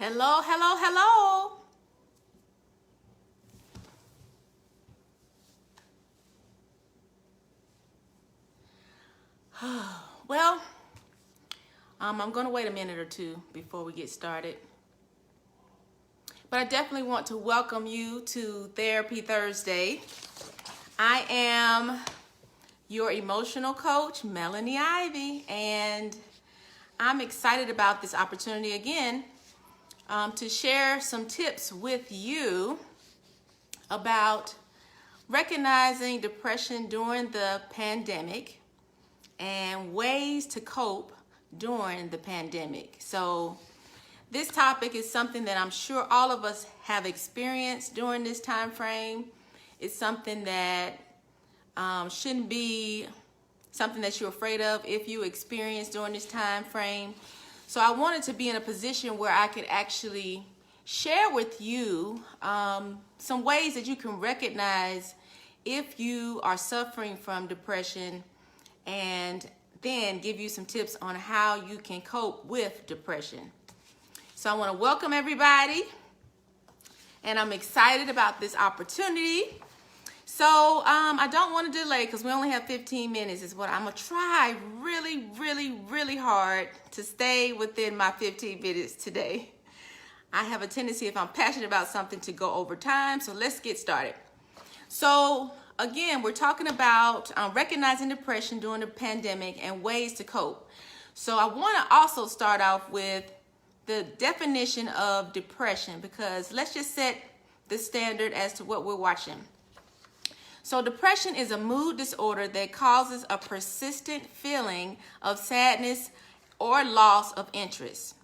Hello, hello, hello. Well, I'm going to wait a minute or two before we get started. But I definitely want to welcome you to Therapy Thursday. I am your emotional coach, Melanie Ivey, and I'm excited about this opportunity again to share some tips with you about recognizing depression during the pandemic and ways to cope during the pandemic. So this topic is something that I'm sure all of us have experienced during this time frame. It's something that shouldn't be something that you're afraid of if you experience during this time frame. So I wanted to be in a position where I could actually share with you some ways that you can recognize if you are suffering from depression, and then give you some tips on how you can cope with depression. So I want to welcome everybody, and I'm excited about this opportunity. So I don't want to delay because we only have 15 minutes is what I'm going to try really hard to stay within my 15 minutes today. I have a tendency, if I'm passionate about something, to go over time. So let's get started. So again, we're talking about recognizing depression during the pandemic and ways to cope. So I want to also start off with the definition of depression, because let's just set the standard as to what we're watching. So depression is a mood disorder that causes a persistent feeling of sadness or loss of interest.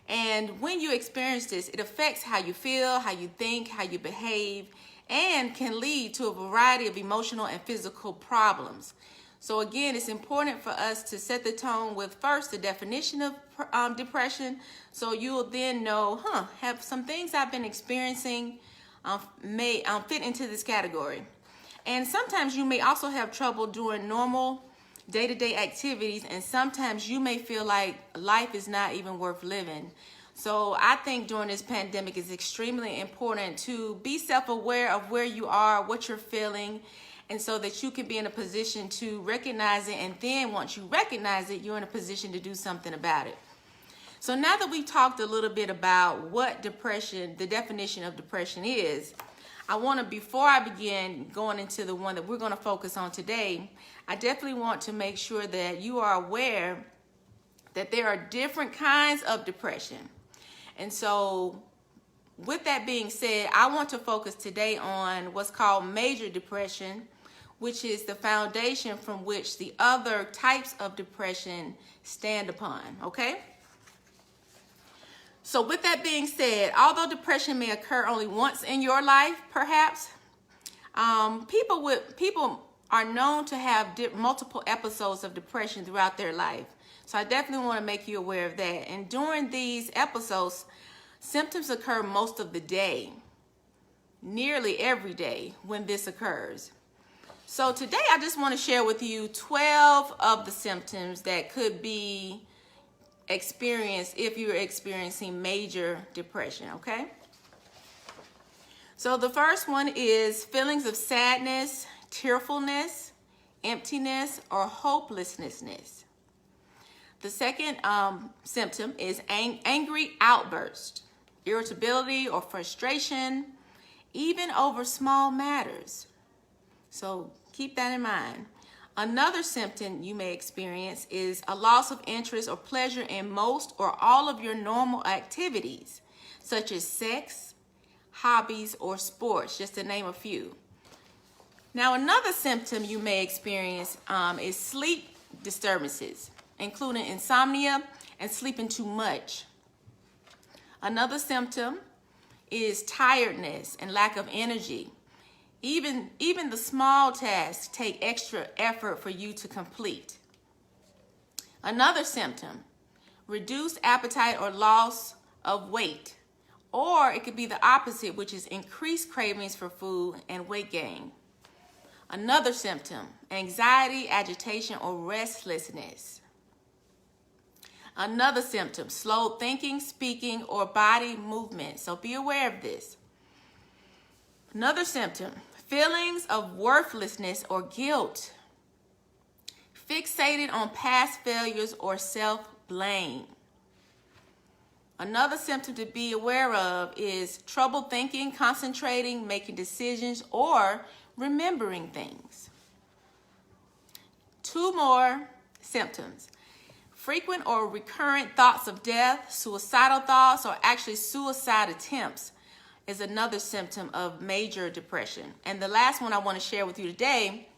And when you experience this, it affects how you feel, how you think, how you behave, and can lead to a variety of emotional and physical problems. So again, it's important for us to set the tone with first the definition of depression, so you'll then know, have some things I've been experiencing may fit into this category. And sometimes you may also have trouble doing normal day-to-day activities, and sometimes you may feel like life is not even worth living. So I think during this pandemic it's extremely important to be self-aware of where you are, what you're feeling, and so that you can be in a position to recognize it, and then once you recognize it, you're in a position to do something about it. So now that we've talked a little bit about what depression, the definition of depression is, I want to, before I begin going into the one that we're going to focus on today, I definitely want to make sure that you are aware that there are different kinds of depression. And so with that being said, I want to focus today on what's called major depression, which is the foundation from which the other types of depression stand upon, okay? So with that being said, although depression may occur only once in your life, perhaps, people are known to have multiple episodes of depression throughout their life. So I definitely want to make you aware of that. And during these episodes, symptoms occur most of the day, nearly every day when this occurs. So today I just want to share with you 12 of the symptoms that could be experienced if you're experiencing major depression, okay? So the first one is feelings of sadness, tearfulness, emptiness, or hopelessness. The second symptom is angry outburst, irritability or frustration, even over small matters. So keep that in mind. Another symptom you may experience is a loss of interest or pleasure in most or all of your normal activities, such as sex, hobbies, or sports, just to name a few. Now, another symptom you may experience is sleep disturbances, including insomnia and sleeping too much. Another symptom is tiredness and lack of energy. Even the small tasks take extra effort for you to complete. Another symptom, reduced appetite or loss of weight. Or it could be the opposite, which is increased cravings for food and weight gain. Another symptom, anxiety, agitation, or restlessness. Another symptom, slow thinking, speaking, or body movement. So be aware of this. Another symptom, feelings of worthlessness or guilt. Fixated on past failures or self-blame. Another symptom to be aware of is trouble thinking, concentrating, making decisions, or remembering things. 2 more symptoms. Frequent or recurrent thoughts of death, suicidal thoughts, or actually suicide attempts is another symptom of major depression. And the last one I want to share with you today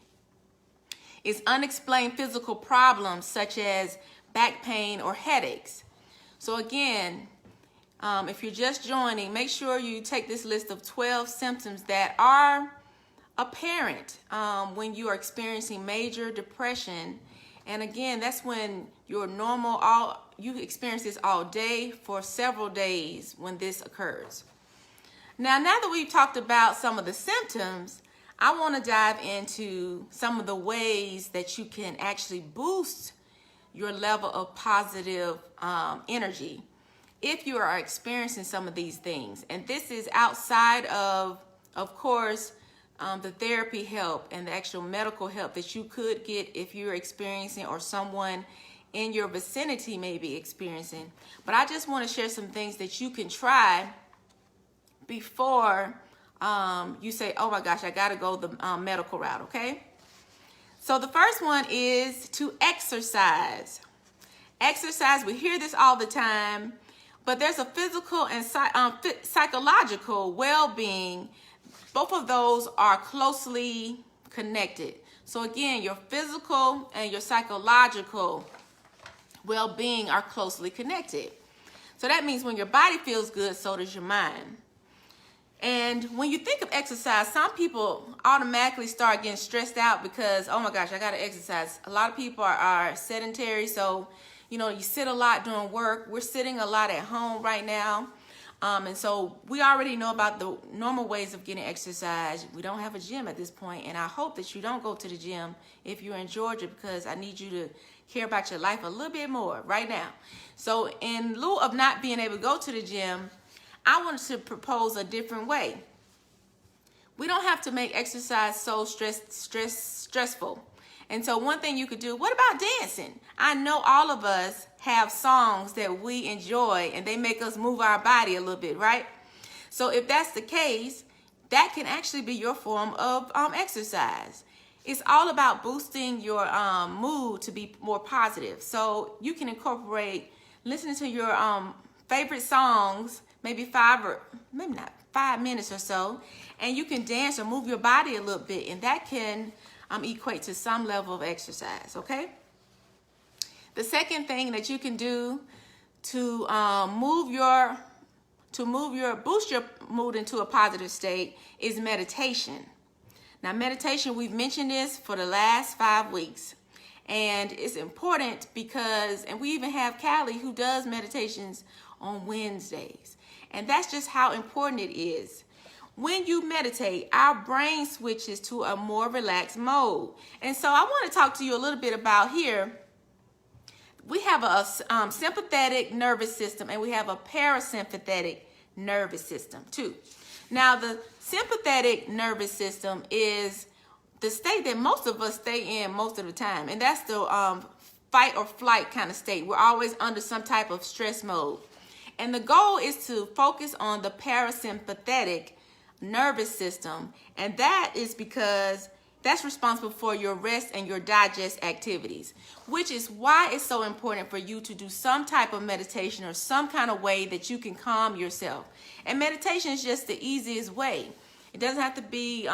is unexplained physical problems such as back pain or headaches. So again, if you're just joining, make sure you take this list of 12 symptoms that are apparent when you are experiencing major depression. And again, that's when your you experience this all day for several days when this occurs. Now that we've talked about some of the symptoms, I want to dive into some of the ways that you can actually boost your level of positive energy if you are experiencing some of these things. And this is outside of course, the therapy help and the actual medical help that you could get if you're experiencing or someone in your vicinity may be experiencing. But I just want to share some things that you can try before you say, oh my gosh, I got to go the medical route, okay? So the first one is to exercise. Exercise, we hear this all the time, but there's a physical and psychological well-being. Both of those are closely connected. So again, your physical and your psychological well-being are closely connected. So that means when your body feels good, so does your mind. And when you think of exercise, some people automatically start getting stressed out because, oh my gosh, I got to exercise. A lot of people are sedentary, so you sit a lot doing work. We're sitting a lot at home right now. And so we already know about the normal ways of getting exercise. We don't have a gym at this point, and I hope that you don't go to the gym if you're in Georgia, because I need you to care about your life a little bit more right now. So in lieu of not being able to go to the gym, I want to propose a different way. We don't have to make exercise so stressful. And so one thing you could do, what about dancing? I know all of us have songs that we enjoy and they make us move our body a little bit, right? So if that's the case, that can actually be your form of exercise. It's all about boosting your mood to be more positive. So you can incorporate listening to your favorite songs, maybe 5 minutes or so, and you can dance or move your body a little bit, and that can equate to some level of exercise, okay? The second thing that you can do to boost your mood into a positive state is meditation. Now, meditation, we've mentioned this for the last 5 weeks, and it's important because, and we even have Callie who does meditations on Wednesdays, and that's just how important it is. When you meditate, our brain switches to a more relaxed mode. And so I want to talk to you a little bit about here. We have a sympathetic nervous system and we have a parasympathetic nervous system too. Now, the sympathetic nervous system is the state that most of us stay in most of the time. And that's the fight or flight kind of state. We're always under some type of stress mode. And the goal is to focus on the parasympathetic nervous system, and that is because that's responsible for your rest and your digest activities, which is why it's so important for you to do some type of meditation or some kind of way that you can calm yourself. And meditation is just the easiest way. It doesn't have to be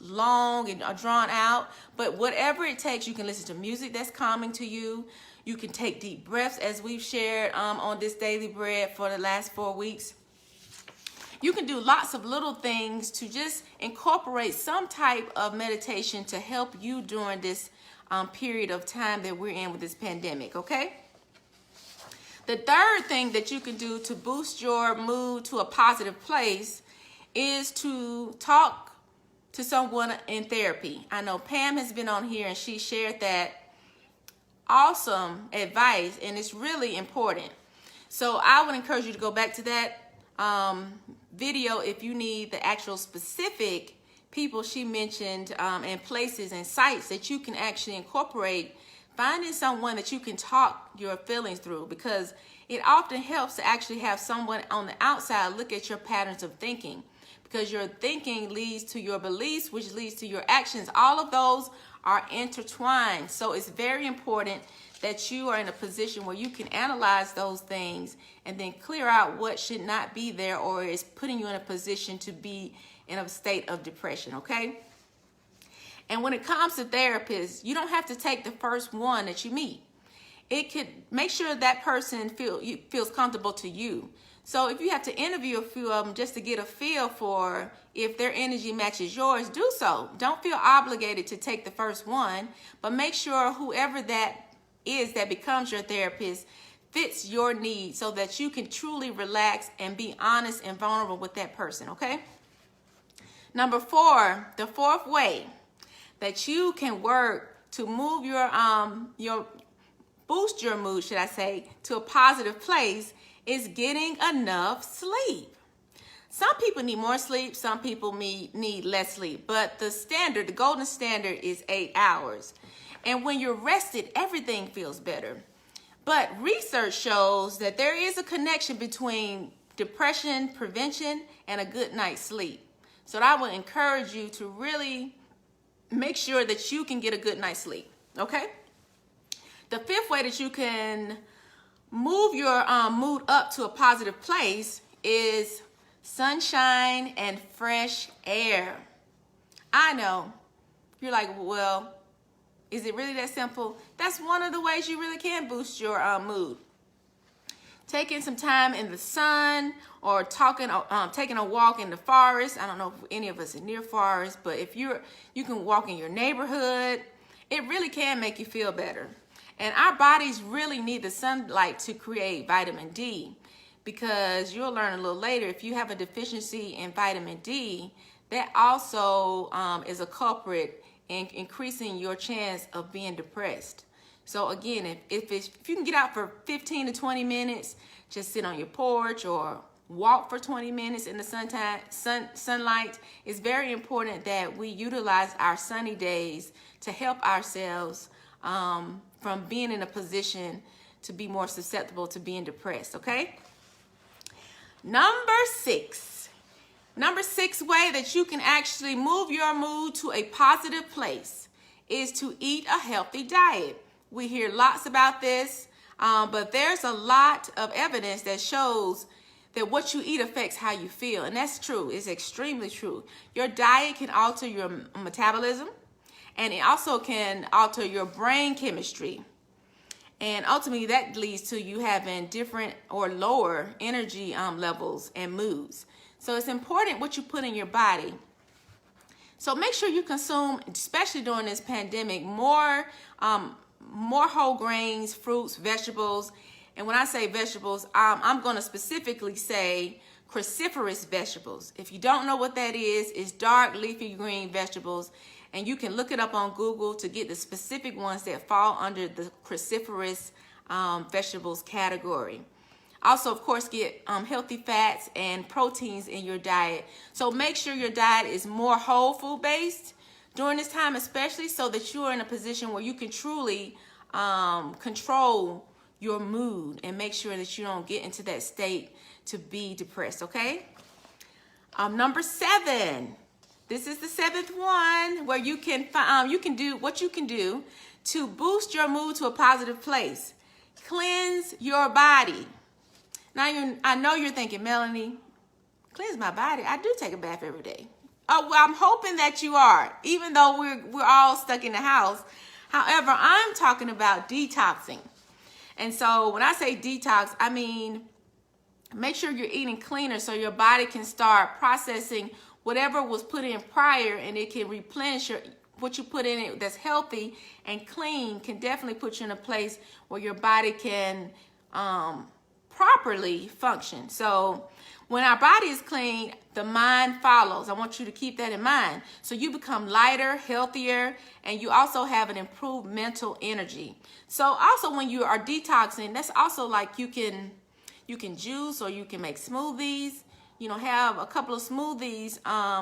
long and drawn out, but whatever it takes, you can listen to music that's calming to you. You can take deep breaths, as we've shared on this Daily Bread for the last 4 weeks. You can do lots of little things to just incorporate some type of meditation to help you during this period of time that we're in with this pandemic, okay? The third thing that you can do to boost your mood to a positive place is to talk to someone in therapy. I know Pam has been on here and she shared that awesome advice, and it's really important. So I would encourage you to go back to that video if you need the actual specific people she mentioned, and places and sites that you can actually incorporate, finding someone that you can talk your feelings through, because it often helps to actually have someone on the outside look at your patterns of thinking, because your thinking leads to your beliefs, which leads to your actions. All of those are intertwined. So it's very important that you are in a position where you can analyze those things and then clear out what should not be there or is putting you in a position to be in a state of depression, okay? And when it comes to therapists, you don't have to take the first one that you meet. It could make sure that person feels comfortable to you. So if you have to interview a few of them just to get a feel for if their energy matches yours, do so. Don't feel obligated to take the first one, but make sure whoever that is that becomes your therapist fits your needs so that you can truly relax and be honest and vulnerable with that person, okay? Number 4, the fourth way that you can work to move your boost your mood, should I say, to a positive place is getting enough sleep. Some people need more sleep, some people need less sleep, but the golden standard is 8 hours. And when you're rested, everything feels better. But research shows that there is a connection between depression prevention and a good night's sleep. So I would encourage you to really make sure that you can get a good night's sleep, okay? The 5th way that you can move your mood up to a positive place is sunshine and fresh air. I know. You're like, well, is it really that simple? That's one of the ways you really can boost your mood. Taking some time in the sun or taking a walk in the forest. I don't know if any of us are near forests, but if you can walk in your neighborhood, it really can make you feel better. And our bodies really need the sunlight to create vitamin D, because you'll learn a little later, if you have a deficiency in vitamin D, that also is a culprit in increasing your chance of being depressed. So again, if you can get out for 15 to 20 minutes, just sit on your porch or walk for 20 minutes in the sunlight, it's very important that we utilize our sunny days to help ourselves from being in a position to be more susceptible to being depressed, okay? Number 6 way that you can actually move your mood to a positive place is to eat a healthy diet. We hear lots about this, but there's a lot of evidence that shows that what you eat affects how you feel, and that's true. It's extremely true. Your diet can alter your metabolism, and it also can alter your brain chemistry. And ultimately, that leads to you having different or lower energy levels and moods. So it's important what you put in your body. So make sure you consume, especially during this pandemic, more whole grains, fruits, vegetables. And when I say vegetables, I'm going to specifically say cruciferous vegetables. If you don't know what that is, it's dark leafy green vegetables. And you can look it up on Google to get the specific ones that fall under the cruciferous vegetables category. Also, of course, get healthy fats and proteins in your diet. So make sure your diet is more whole food based during this time, especially so that you are in a position where you can truly control your mood and make sure that you don't get into that state to be depressed, okay? Number 7. This is the 7th one where you can do what you can do to boost your mood to a positive place. Cleanse your body. Now, I know you're thinking, Melanie, cleanse my body. I do take a bath every day. Oh, well, I'm hoping that you are, even though we're all stuck in the house. However, I'm talking about detoxing. And so when I say detox, I mean make sure you're eating cleaner so your body can start processing whatever was put in prior, and it can replenish what you put in it that's healthy and clean can definitely put you in a place where your body can properly function. So when our body is clean, the mind follows. I want you to keep that in mind. So you become lighter, healthier, and you also have an improved mental energy. So also when you are detoxing, that's also like you can juice or you can make smoothies. Have a couple of smoothies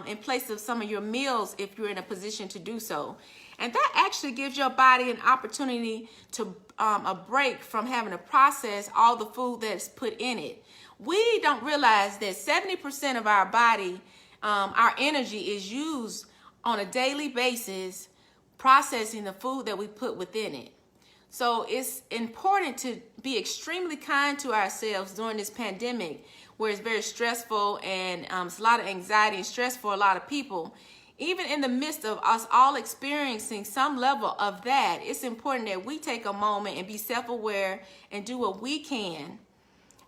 in place of some of your meals if you're in a position to do so. And that actually gives your body an opportunity to a break from having to process all the food that's put in it. We don't realize that 70% of our body, our energy is used on a daily basis processing the food that we put within it. So it's important to be extremely kind to ourselves during this pandemic, where it's very stressful and it's a lot of anxiety and stress for a lot of people. Even in the midst of us all experiencing some level of that, it's important that we take a moment and be self-aware and do what we can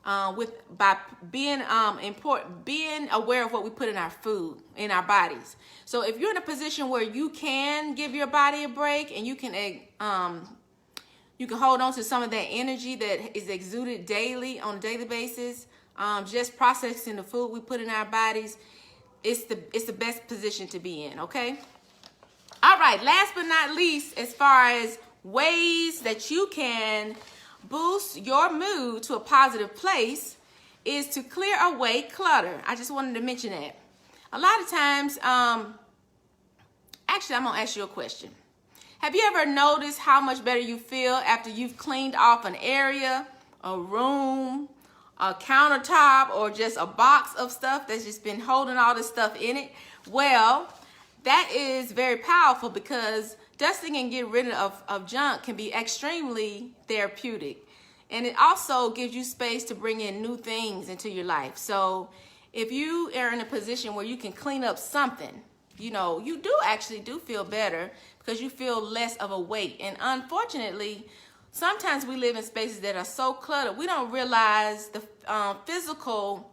by being aware of what we put in our food, in our bodies. So if you're in a position where you can give your body a break and you can hold on to some of that energy that is exuded daily on a daily basis, just processing the food we put in our bodies, it's the best position to be in, okay? All right, last but not least, as far as ways that you can boost your mood to a positive place, is to clear away clutter. I just wanted to mention that. A lot of times, actually, I'm gonna ask you a question. Have you ever noticed how much better you feel after you've cleaned off an area, a room, a countertop, or just a box of stuff that's just been holding all this stuff in it? Well, that is very powerful because dusting and getting rid of junk can be extremely therapeutic. And it also gives you space to bring in new things into your life. So if you are in a position where you can clean up something, you do feel better because you feel less of a weight. And unfortunately, sometimes we live in spaces that are so cluttered, we don't realize the physical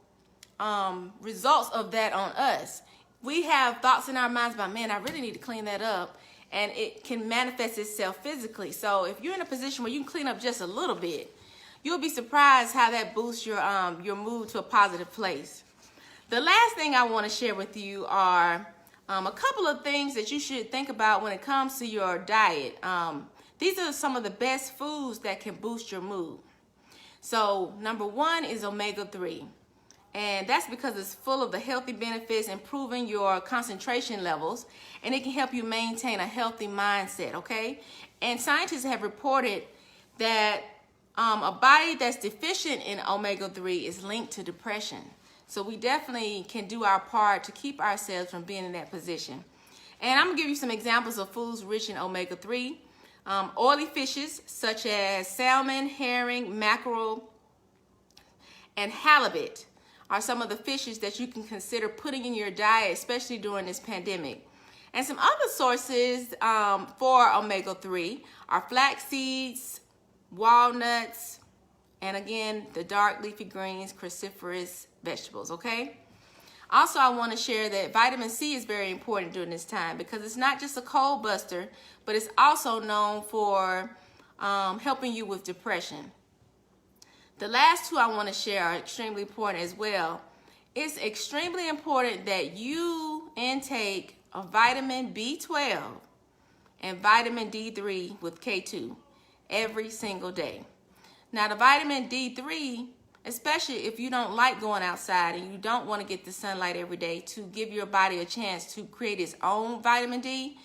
results of that on us. We have thoughts in our minds about, man, I really need to clean that up. And it can manifest itself physically. So if you're in a position where you can clean up just a little bit, you'll be surprised how that boosts your mood to a positive place. The last thing I want to share with you are a couple of things that you should think about when it comes to your diet. These are some of the best foods that can boost your mood. So number one is omega-3. And that's because it's full of the healthy benefits, improving your concentration levels, and it can help you maintain a healthy mindset, okay? And scientists have reported that a body that's deficient in omega-3 is linked to depression. So we definitely can do our part to keep ourselves from being in that position. And I'm gonna give you some examples of foods rich in omega-3. Oily fishes such as salmon, herring, mackerel, and halibut are some of the fishes that you can consider putting in your diet, especially during this pandemic. And some other sources for omega-3 are flax seeds, walnuts, and again, the dark leafy greens, cruciferous vegetables, okay? Also, I want to share that vitamin C is very important during this time because it's not just a cold buster, but it's also known for helping you with depression. The last two I want to share are extremely important as well. It's extremely important that you intake a vitamin B12 and vitamin D3 with K2 every single day. Now, the vitamin D3, especially if you don't like going outside and you don't want to get the sunlight every day, to give your body a chance to create its own vitamin D.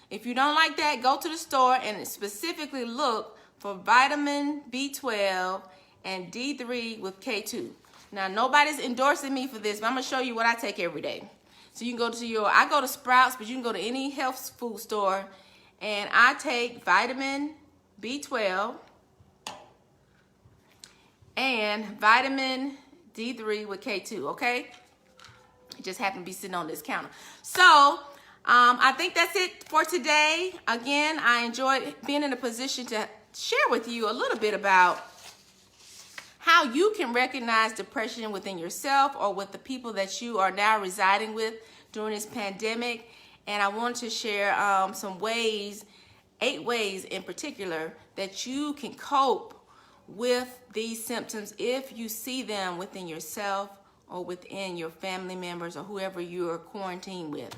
If you don't like that, go to the store and specifically look for vitamin B12 and D3 with K2. Now, nobody's endorsing me for this, but I'm gonna show you what I take every day. So you can go to I go to Sprouts, but you can go to any health food store, and I take vitamin B12 and vitamin D3 with K2, okay? It just happened to be sitting on this counter. So, I think that's it for today. Again, I enjoyed being in a position to share with you a little bit about how you can recognize depression within yourself or with the people that you are now residing with during this pandemic. And I want to share some ways, 8 ways in particular, that you can cope with these symptoms if you see them within yourself or within your family members or whoever you're quarantined with.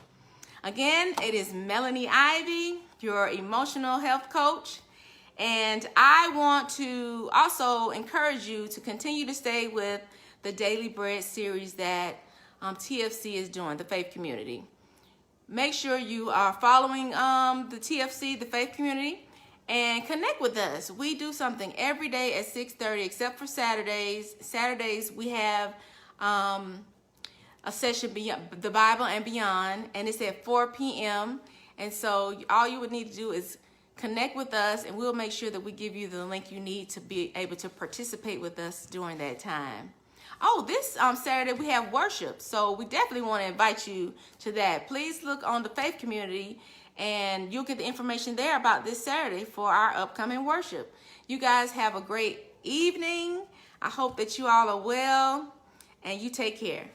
Again, it is Melanie Ivey, your emotional health coach. And I want to also encourage you to continue to stay with the Daily Bread series that TFC is doing, the faith community. Make sure you are following the TFC, the faith community, and connect with us. We do something every day at 6:30, except for Saturdays. Saturdays we have a session beyond the Bible and beyond, and it's at 4 p.m. And so all you would need to do is connect with us, and we'll make sure that we give you the link you need to be able to participate with us during that time. Oh, this Saturday we have worship, so we definitely want to invite you to that. Please look on the faith community, and you'll get the information there about this Saturday for our upcoming worship. You guys have a great evening. I hope that you all are well, and you take care.